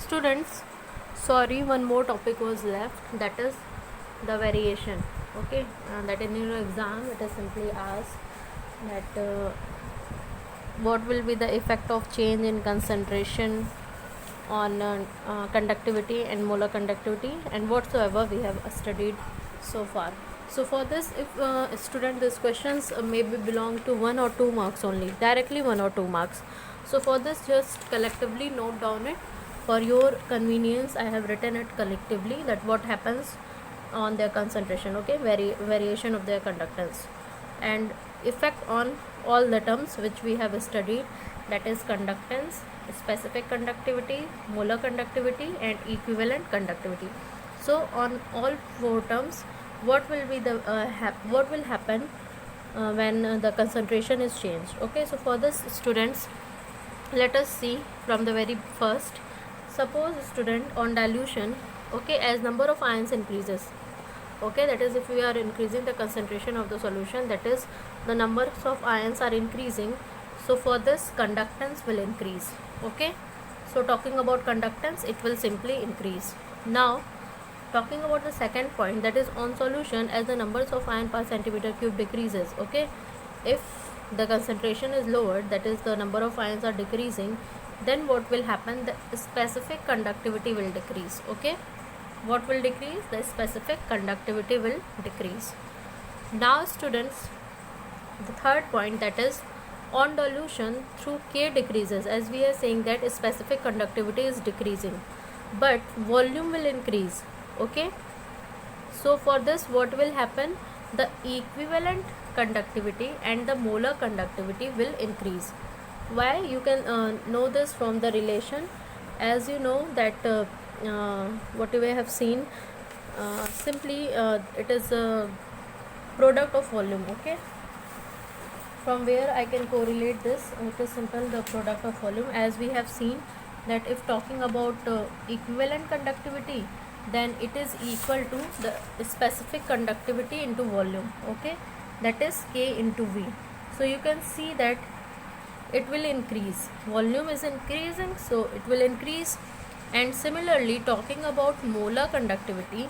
Students, sorry, one more topic was left, that is the variation. Okay, that in your exam it is simply asked that what will be the effect of change in concentration on conductivity and molar conductivity and whatsoever we have studied so far. So for this, if student, these questions maybe belong to 1 or 2 marks only, directly 1 or 2 marks. So for this, just collectively note down it. For your convenience, I have written it collectively, that what happens on their concentration, okay, variation of their conductance and effect on all the terms which we have studied, that is conductance, specific conductivity, molar conductivity and equivalent conductivity. So on all four terms, what will be the what will happen when the concentration is changed. Okay, so for this, students, let us see from the very first. Suppose student, on dilution, okay, as number of ions increases, okay, that is if we are increasing the concentration of the solution, that is the numbers of ions are increasing, so for this conductance will increase. Okay, so talking about conductance, it will simply increase. Now talking about the second point, that is on solution, as the numbers of ion per centimeter cube decreases, okay, if the concentration is lowered, that is the number of ions are decreasing, then what will happen, the specific conductivity will decrease. Okay, what will decrease? The specific conductivity will decrease. Now students, the third point, that is on dilution through K decreases, as we are saying that specific conductivity is decreasing but volume will increase. Okay, so for this, what will happen, the equivalent conductivity and the molar conductivity will increase. Why? You can know this from the relation, as you know that what we have seen, simply it is a product of volume. Okay, from where I can correlate this, it is simple, the product of volume, as we have seen that if talking about equivalent conductivity, then it is equal to the specific conductivity into volume. Okay, that is K into V. So you can see that it will increase, volume is increasing, so it will increase. And similarly, talking about molar conductivity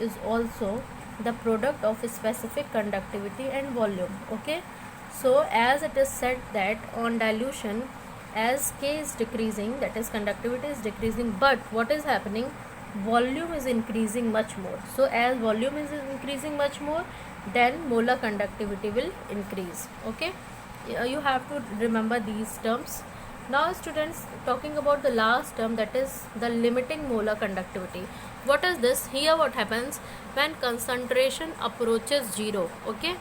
is also the product of specific conductivity and volume. Okay, so as it is said that on dilution, as K is decreasing, that is conductivity is decreasing, but what is happening, volume is increasing much more. So as volume is increasing much more, then molar conductivity will increase. Okay, you have to remember these terms. Now students, talking about the last term, that is the limiting molar conductivity. What is this? Here what happens when concentration approaches 0. Okay,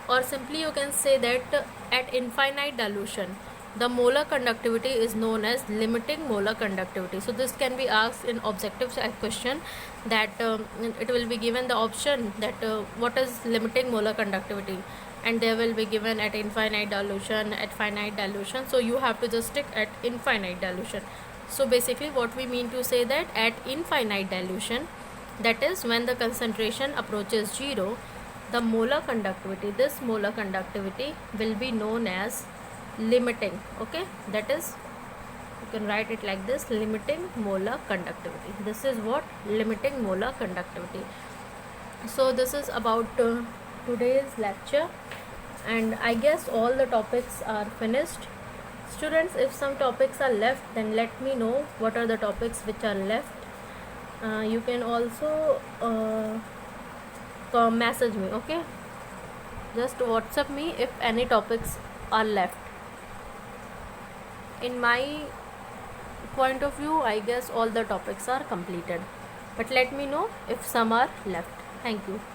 or simply you can say that at infinite dilution, the molar conductivity is known as limiting molar conductivity. So this can be asked in objective question, that it will be given the option that what is limiting molar conductivity, and they will be given at infinite dilution, at finite dilution. So you have to just stick at infinite dilution. So basically what we mean to say, that at infinite dilution, that is when the concentration approaches 0, the molar conductivity, this molar conductivity will be known as limiting. Okay, that is, you can write it like this, limiting molar conductivity. This is what limiting molar conductivity. So this is about today's lecture, and I guess all the topics are finished. Students, if some topics are left, then let me know what are the topics which are left. You can also message me. Okay, just WhatsApp me if any topics are left. In my point of view, I guess all the topics are completed, but let me know if some are left. Thank you.